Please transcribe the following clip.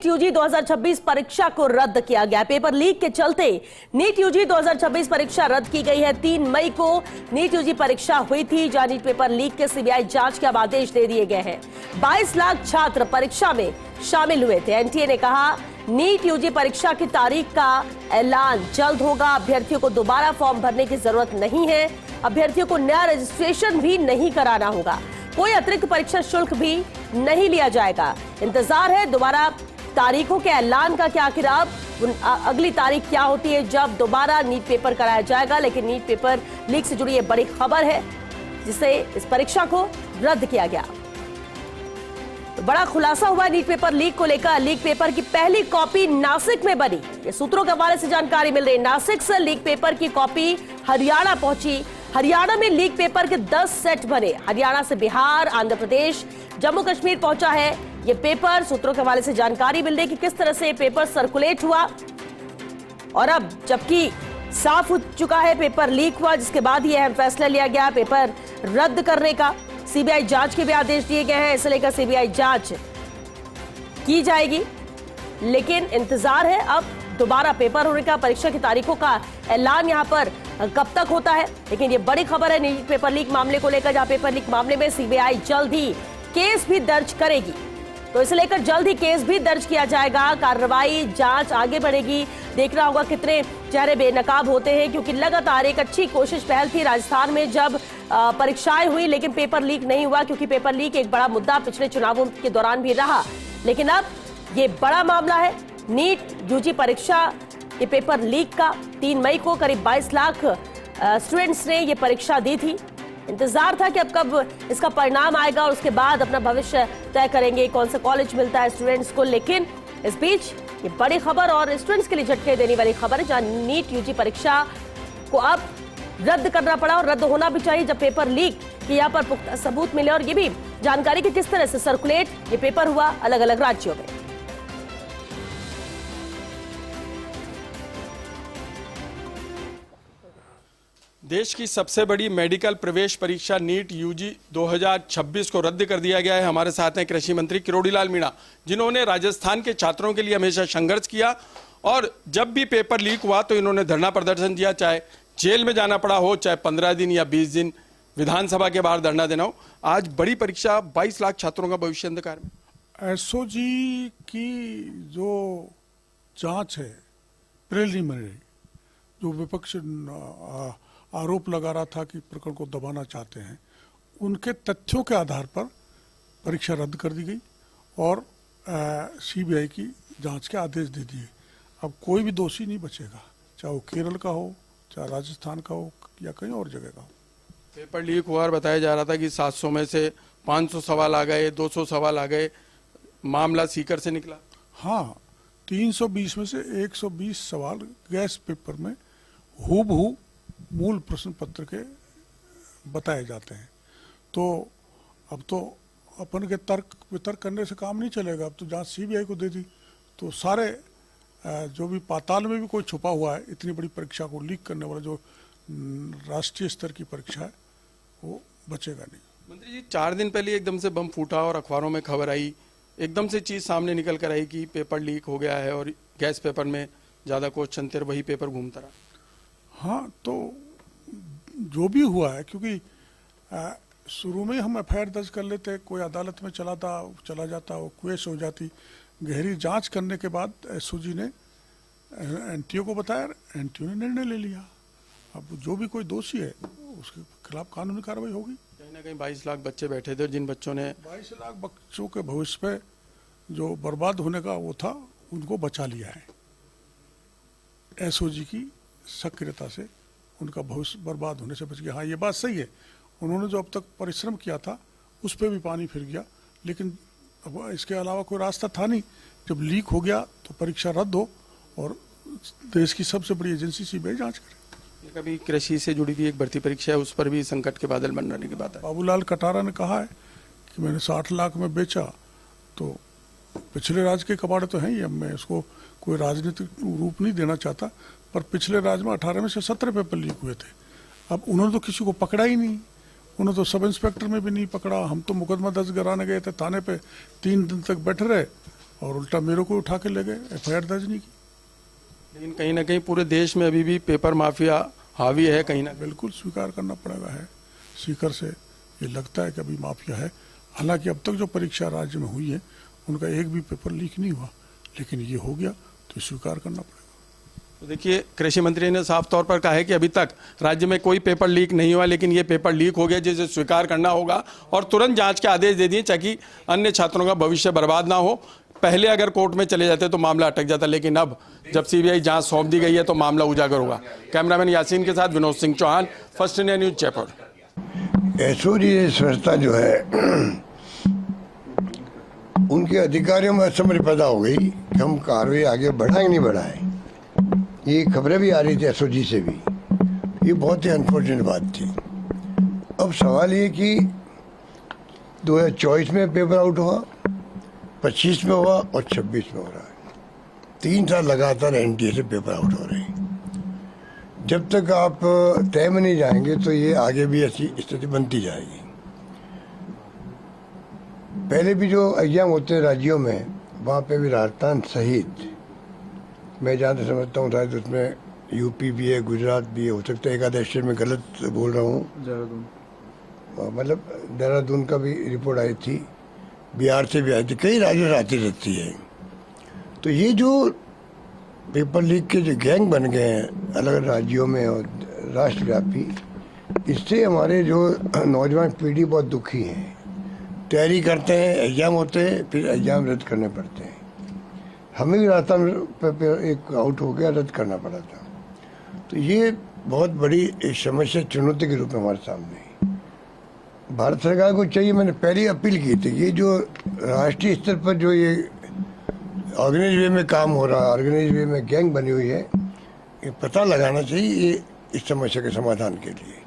NEET UG 2026 परीक्षा को रद्द किया गया। पेपर लीक के चलते नीट यूजी 2026 परीक्षा रद्द की गई है। 3 मई को नीट यूजी परीक्षा हुई थी, जहां नीट पेपर लीक के सीबीआई जांच के अब आदेश दे दिए गए हैं। 22 लाख छात्र परीक्षा में शामिल हुए थे। एनटीए ने कहा नीट यूजी परीक्षा की तारीख का ऐलान जल्द होगा। अभ्यर्थियों को दोबारा फॉर्म भरने की जरूरत नहीं है। अभ्यर्थियों को नया रजिस्ट्रेशन भी नहीं कराना होगा। कोई अतिरिक्त परीक्षा शुल्क भी नहीं लिया जाएगा। इंतजार है दोबारा तारीखों के ऐलान का, क्या आखिर अब अगली तारीख क्या होती है जब दोबारा नीट पेपर कराया जाएगा। लेकिन नीट पेपर लीक से जुड़ी ये बड़ी खबर है, जिससे इस परीक्षा को रद्द किया गया। तो बड़ा खुलासा हुआ नीट पेपर लीक को लेकर। लीक पेपर की पहली कॉपी नासिक में बनी, ये सूत्रों के हवाले से जानकारी मिल रही है। नासिक से लीक पेपर की कॉपी हरियाणा पहुंची। हरियाणा में लीक पेपर के 10 सेट बने। हरियाणा से बिहार, आंध्र प्रदेश, जम्मू कश्मीर पहुंचा है ये पेपर। सूत्रों के हवाले से जानकारी मिल रही है कि किस तरह से पेपर सर्कुलेट हुआ। और अब जबकि साफ हो चुका है पेपर लीक हुआ, जिसके बाद यह अहम फैसला लिया गया पेपर रद्द करने का। सीबीआई जांच के भी आदेश दिए गए हैं, इसे लेकर सीबीआई जांच की जाएगी। लेकिन इंतजार है अब दोबारा पेपर होने का। परीक्षा की तारीखों का ऐलान यहां पर कब तक होता है। लेकिन ये बड़ी खबर है नीट पेपर लीक मामले को लेकर, जहां पेपर लीक मामले में सीबीआई जल्द ही केस भी दर्ज करेगी। तो इसे लेकर जल्द ही केस भी दर्ज किया जाएगा। कार्रवाई, जांच आगे बढ़ेगी। देखना होगा कितने चेहरे बेनकाब होते हैं, क्योंकि लगातार एक अच्छी कोशिश पहल थी राजस्थान में जब परीक्षाएं हुई, लेकिन पेपर लीक नहीं हुआ, क्योंकि पेपर लीक एक बड़ा मुद्दा पिछले चुनावों के दौरान भी रहा। लेकिन अब ये बड़ा मामला है नीट यूजी परीक्षा ये पेपर लीक का। 3 मई को करीब 22 लाख स्टूडेंट्स ने ये परीक्षा दी थी। इंतजार था कि अब कब इसका परिणाम आएगा और उसके बाद अपना भविष्य तय करेंगे, कौन सा कॉलेज मिलता है स्टूडेंट्स को। लेकिन इस बीच ये बड़ी खबर और स्टूडेंट्स के लिए झटके देने वाली खबर है, जहां नीट यूजी परीक्षा को अब रद्द करना पड़ा। और रद्द होना भी चाहिए जब पेपर लीक कि यहाँ पर पुख्ता सबूत मिले। और ये भी जानकारी कि किस तरह से सर्कुलेट ये पेपर हुआ अलग अलग राज्यों में। देश की सबसे बड़ी मेडिकल प्रवेश परीक्षा नीट यूजी 2026 को रद्द कर दिया गया है। हमारे साथ हैं कृषि मंत्री किरोड़ीलाल मीणा, जिन्होंने राजस्थान के छात्रों के लिए हमेशा संघर्ष किया और जब भी पेपर लीक हुआ तो इन्होंने धरना प्रदर्शन किया, चाहे जेल में जाना पड़ा हो, चाहे 15 दिन या 20 दिन विधानसभा के बाहर धरना देना हो। आज बड़ी परीक्षा, 22 लाख छात्रों का भविष्य अंधकार में। एसओजी की जो जांच है प्रिलिमिनरी, जो विपक्ष आरोप लगा रहा था कि प्रकरण को दबाना चाहते हैं, उनके तथ्यों के आधार पर परीक्षा रद्द कर दी गई और सीबीआई की जांच के आदेश दे दिए। अब कोई भी दोषी नहीं बचेगा, चाहे वो केरल का हो, चाहे राजस्थान का हो या कहीं और जगह का हो। पेपर लीक हुआ और बताया जा रहा था कि 700 में से 500 सवाल आ गए, 200 सवाल आ गए। मामला सीकर से निकला। हाँ, 320 में से 120 सवाल गैस पेपर में हूबहू मूल प्रश्न पत्र के बताए जाते हैं। तो अब तो अपन के तर्क वितर्क करने से काम नहीं चलेगा। अब तो जांच सीबीआई को दे दी तो सारे जो भी पाताल में भी कोई छुपा हुआ है इतनी बड़ी परीक्षा को लीक करने वाला, जो राष्ट्रीय स्तर की परीक्षा है, वो बचेगा नहीं। मंत्री जी, 4 दिन पहले एकदम से बम फूटा और अखबारों में खबर आई, एकदम से चीज सामने निकल कर आई कि पेपर लीक हो गया है और गैस पेपर में ज्यादा क्वेश्चन थे, वही पेपर घूमता रहा। हाँ, तो जो भी हुआ है, क्योंकि शुरू में हम एफआईआर दर्ज कर लेते, कोई अदालत में चला जाता, वो केस हो जाती। गहरी जांच करने के बाद एसओजी ने एनटीओ को बताया, एनटीओ ने निर्णय ले लिया। अब जो भी कोई दोषी है उसके खिलाफ कानूनी कार्रवाई होगी। कहीं ना कहीं 22 लाख बच्चे बैठे थे, जिन बच्चों ने 22 लाख बच्चों के भविष्य पे जो बर्बाद होने का वो था, उनको बचा लिया है। एसओजी की सक्रियता से उनका भविष्य बर्बाद होने से बच गया। हाँ, ये बात सही है, उन्होंने जो अब तक परिश्रम किया था उस पर भी पानी फिर गया। लेकिन अब इसके अलावा कोई रास्ता था नहीं। जब लीक हो गया तो परीक्षा रद्द हो और देश की सबसे बड़ी एजेंसी सीबीआई जांच करे। कभी कृषि से जुड़ी भी एक भर्ती परीक्षा है, उस पर भी संकट के बादल बन रहने की बात है। बाबूलाल कटारा ने कहा है कि मैंने 60 लाख में बेचा, तो पिछले राज के कबाड़े तो हैं ही। अब मैं इसको कोई राजनीतिक रूप नहीं देना चाहता, पर पिछले राज में 18 में से 17 पेपर लीक हुए थे। अब उन्होंने तो किसी को पकड़ा ही नहीं, उन्होंने तो सब इंस्पेक्टर में भी नहीं पकड़ा। हम तो मुकदमा दर्ज कराने गए थे थाने पे, 3 दिन तक बैठे रहे, और उल्टा मेरे को उठा के ले गए, FIR दर्ज नहीं की। लेकिन कहीं ना कहीं पूरे देश में अभी भी पेपर माफिया हावी है कहीं ना कहीं। बिल्कुल स्वीकार करना पड़ेगा है, सीकर से ये लगता है कि अभी माफिया है। हालांकि अब तक जो परीक्षा राज्य में हुई है उनका एक भी पेपर लीक नहीं हुआ, लेकिन ये हो गया तो स्वीकार करना पड़ेगा। तो देखिए, कृषि मंत्री ने साफ तौर पर कहा है कि अभी तक राज्य में कोई पेपर लीक नहीं हुआ, लेकिन ये पेपर लीक हो गया जिसे स्वीकार करना होगा और तुरंत जांच के आदेश दे दिए ताकि अन्य छात्रों का भविष्य बर्बाद ना हो। पहले अगर कोर्ट में चले जाते तो मामला अटक जाता, लेकिन अब जब CBI जांच सौंप दी गई है तो मामला उजागर होगा। कैमरामैन यासीन के साथ Vinod Singh Chauhan, first India news, Jaipur. SOG संस्था जो है उनके अधिकारियों में असमझ पैदा हो गई कि हम कार्रवाई आगे बढ़ाएं नहीं बढ़ाएं। ये खबरें भी आ रही थी SOG से भी, ये बहुत ही अनफॉर्चुनेट बात थी। अब सवाल ये कि 2024 में पेपर आउट हुआ, 25 में हुआ और 26 में हो रहा है। 3 साल लगातार NTA से पेपर आउट हो रहे हैं। जब तक आप तय में नहीं जाएंगे तो ये आगे भी ऐसी स्थिति बनती जाएगी। पहले भी जो एग्जाम होते हैं राज्यों में, वहाँ पे भी राजस्थान सहित मैं जहाँ तक समझता हूँ शायद उसमें UP भी है, गुजरात भी है, हो सकता है एक आधा स्टेट में गलत बोल रहा हूँ, मतलब देहरादून का भी रिपोर्ट आई थी, बिहार से भी आई थी, कई राज्यों से आती रहती है। तो ये जो पेपर लीक के जो गैंग बन गए हैं अलग राज्यों में और राष्ट्रव्यापी, इससे हमारे जो नौजवान पीढ़ी बहुत दुखी है। तैयारी करते हैं, एग्जाम होते हैं, फिर एग्जाम रद्द करने पड़ते हैं। हमें भी रास्ता में एक आउट हो गया, रद्द करना पड़ा था। तो ये बहुत बड़ी समस्या, चुनौती के रूप में हमारे सामने है। भारत सरकार को चाहिए, मैंने पहले अपील की थी, ये जो राष्ट्रीय स्तर पर जो ये ऑर्गेनाइज वे में काम हो रहा है, ऑर्गेनाइज वे में गैंग बनी हुई है, ये पता लगाना चाहिए ये इस समस्या के समाधान के लिए।